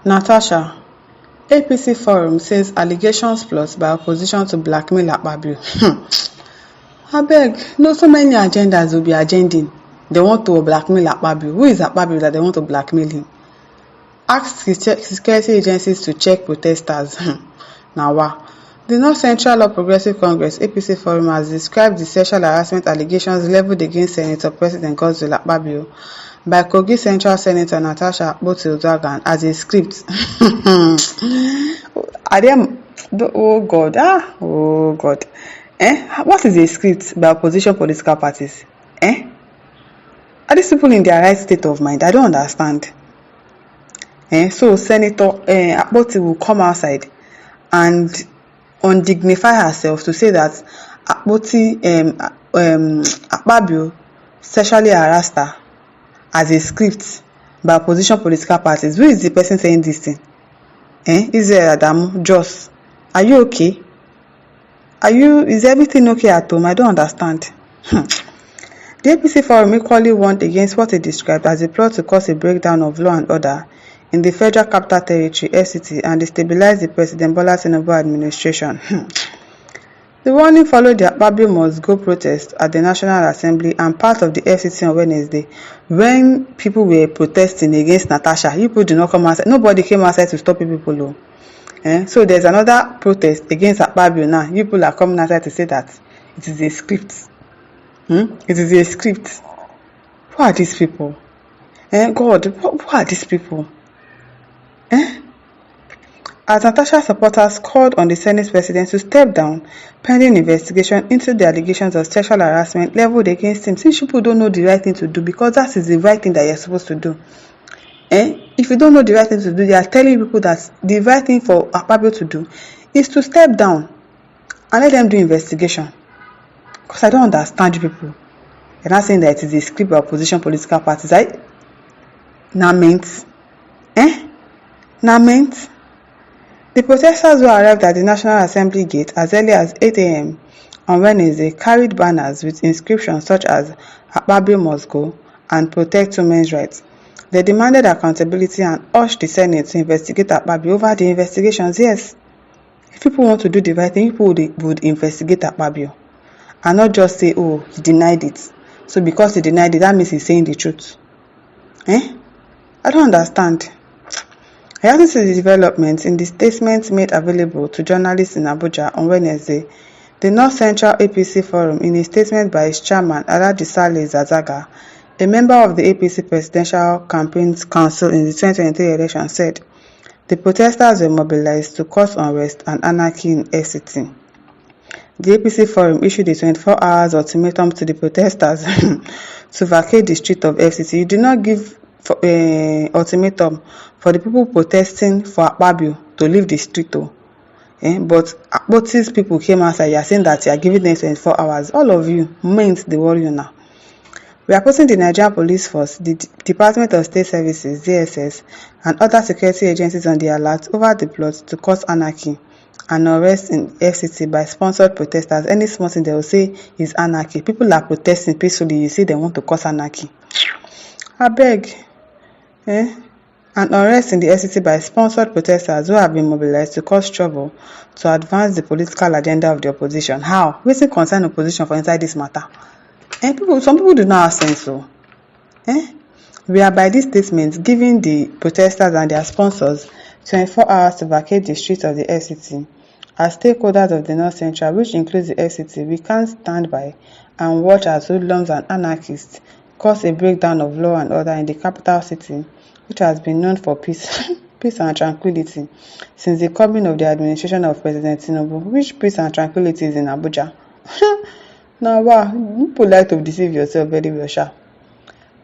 Natasha, APC forum says allegations plus by opposition to blackmail Akpabio. Abeg, no, so many agendas will be agending. They want to blackmail Akpabio. Who is Akpabio that they want to blackmail him? Ask security agencies to check protesters. Now, wow. The North Central All Progressive Congress (APC) forum has described the sexual harassment allegations leveled against Senator President Godswill Akpabio by Kogi Central Senator Natasha'S as a script. Oh God. What is a script by opposition political parties? Are these people in their right state of mind? I don't understand. So Senator Akpoti will come outside and undignify herself to say that Akpabio sexually harassed her as a script by opposition political parties. Who is the person saying this thing? Israel Adamu, Jos, are you okay? Is everything okay at home? I don't understand. The APC forum equally warned against what it described as a plot to cause a breakdown of law and order in the Federal Capital Territory (FCT) and destabilize the President Bola Tinubu administration. The warning followed the Akpabio must go protest at the National Assembly and part of the FCT on Wednesday when people were protesting against Natasha. People did not come outside. Nobody came outside to stop people. So there's another protest against Akpabio now. People are coming outside to say that it is a script. It is a script. Who are these people? God, who are these people? As Natasha supporters called on the Senate President to step down pending investigation into the allegations of sexual harassment leveled against him, since people don't know the right thing to do, because that is the right thing that you're supposed to do. If you don't know the right thing to do, they are telling people that the right thing for Akpabio to do is to step down and let them do investigation. Because I don't understand you people. You're not saying that it is a script by opposition political parties. Nament. The protesters who arrived at the National Assembly gate as early as 8 a.m. on Wednesday carried banners with inscriptions such as Akpabio must go and protect women's rights. They demanded accountability and urged the Senate to investigate Akpabio over the investigations. Yes, if people want to do the right thing, people would investigate Akpabio and not just say, oh, he denied it. So because he denied it, that means he's saying the truth. I don't understand. Reacting to the developments in the statements made available to journalists in Abuja on Wednesday, the North Central APC Forum, in a statement by its chairman, Aladisale Zazaga, a member of the APC Presidential Campaign Council in the 2023 election, said the protesters were mobilized to cause unrest and anarchy in FCT. The APC Forum issued a 24 hours ultimatum to the protesters to vacate the street of FCT. You did not give ultimatum for the people protesting for Akpabio to leave the street. But Akpoti's people came outside. You are saying that you are giving them 24 hours. All of you meant the warrior now. We are putting the Nigerian Police Force, the Department of State Services, DSS, and other security agencies on the alert over the plot to cause anarchy and arrest in FCT by sponsored protesters. Any small thing they will say is anarchy. People are protesting peacefully. You see, they want to cause anarchy. I beg. An arrest in the FCT by sponsored protesters who have been mobilized to cause trouble to advance the political agenda of the opposition. How? What's the concern opposition for inside this matter? Some people do not have sense. So, we are by this statement giving the protesters and their sponsors 24 hours to vacate the streets of the FCT. As stakeholders of the North Central, which includes the FCT, we can't stand by and watch as hoodlums and anarchists cause a breakdown of law and order in the capital city, which has been known for peace and tranquility since the coming of the administration of President Tinubu. Which peace and tranquility is in Abuja? Now, wow, you like to deceive yourself very well, sha.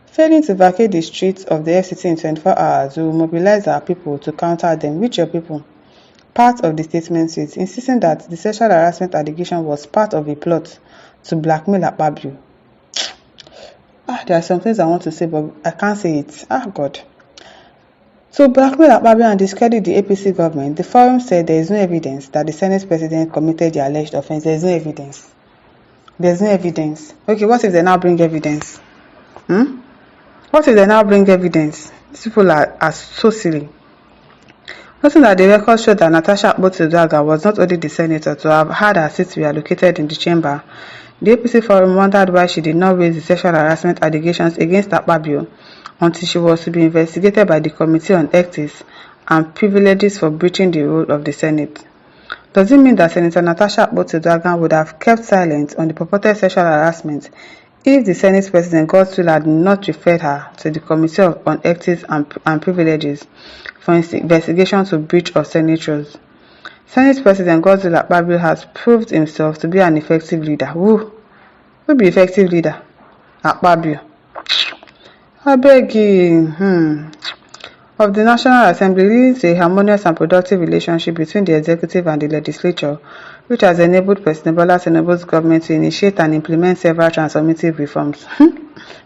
Failing to vacate the streets of the FCT in 24 hours, we will mobilize our people to counter them. Which your people? Part of the statement says, insisting that the sexual harassment allegation was part of a plot to blackmail Akpabio. There are some things I want to say, but I can't say it. God. So blackmail Akpabio and discredit the APC government, the forum said there is no evidence that the Senate President committed the alleged offense. There is no evidence. There's no evidence. Okay, what if they now bring evidence? What if they now bring evidence? These people are so silly. Noting that the record showed that Natasha'S was not only the senator to have had her seat reallocated in the chamber, the APC forum wondered why she did not raise the sexual harassment allegations against Akpabio until she was to be investigated by the Committee on Ethics and Privileges for breaching the role of the Senate. Does it mean that Senator Natasha'S would have kept silent on the purported sexual harassment if the Senate President Godswill had not referred her to the Committee on Ethics and Privileges for investigation to breach of Senate rules? Senate President Godswill Akpabio has proved himself to be an effective leader. Who be effective leader? Akpabio. I beg you. Of the National Assembly leading to a harmonious and productive relationship between the executive and the legislature, which has enabled President Bola Tinubu's government to initiate and implement several transformative reforms.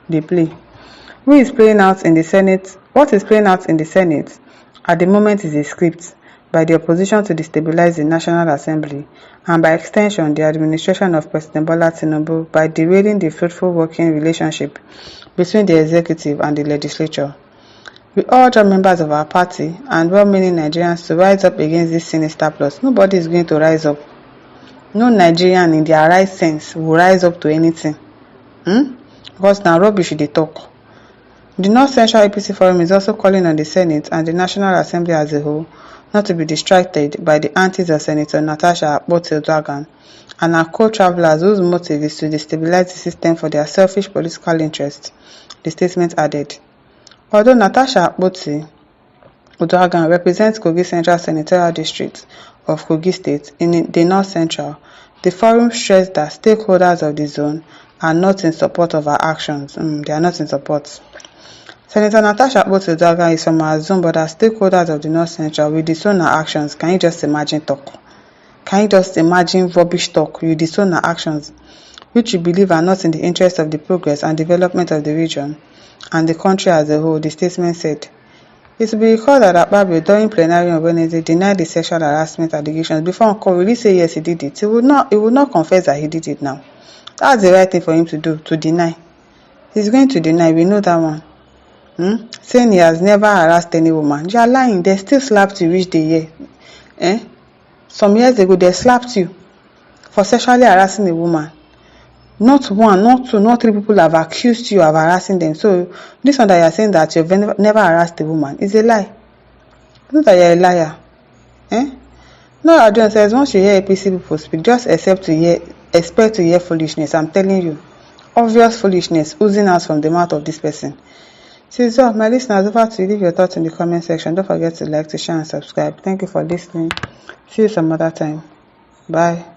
They play. What is playing out in the Senate at the moment is a script by the opposition to destabilize the National Assembly and by extension the administration of President Bola Tinubu by derailing the fruitful working relationship between the executive and the legislature. We urge all members of our party and well-meaning Nigerians to rise up against this sinister plot. Nobody is going to rise up. No Nigerian in their right sense will rise up to anything. Because now rubbish they talk. The North Central APC Forum is also calling on the Senate and the National Assembly as a whole not to be distracted by the antics of Senator Natasha'S and her co-travelers whose motive is to destabilize the system for their selfish political interests, the statement added. Although Natasha'S represents Kogi Central Senatorial District of Kogi State in the North Central, the forum stressed that stakeholders of the zone are not in support of our actions. They are not in support. Senator Natasha'S is from our zone, but as stakeholders of the North Central will disown our actions. Can you just imagine talk? Can you just imagine rubbish talk? You disown our actions, which you believe are not in the interest of the progress and development of the region and the country as a whole, the statement said. It will be recalled that Akpabio during plenary on Wednesday denied the sexual harassment allegations before Uncle really say yes he did it. He would not confess that he did it now. That's the right thing for him to do, to deny. He's going to deny, we know that one. Saying he has never harassed any woman. You are lying, they still slapped you reach the year. Some years ago they slapped you for sexually harassing a woman. Not one, not two, not three people have accused you of harassing them. So this one that you are saying that you've never harassed a woman is a lie. Not that you're a liar. No, Adrian says once you hear APC people speak, just expect to hear foolishness. I'm telling you. Obvious foolishness oozing out from the mouth of this person. So my listeners, over to you. Leave your thoughts in the comment section. Don't forget to like, to share and subscribe. Thank you for listening. See you some other time. Bye.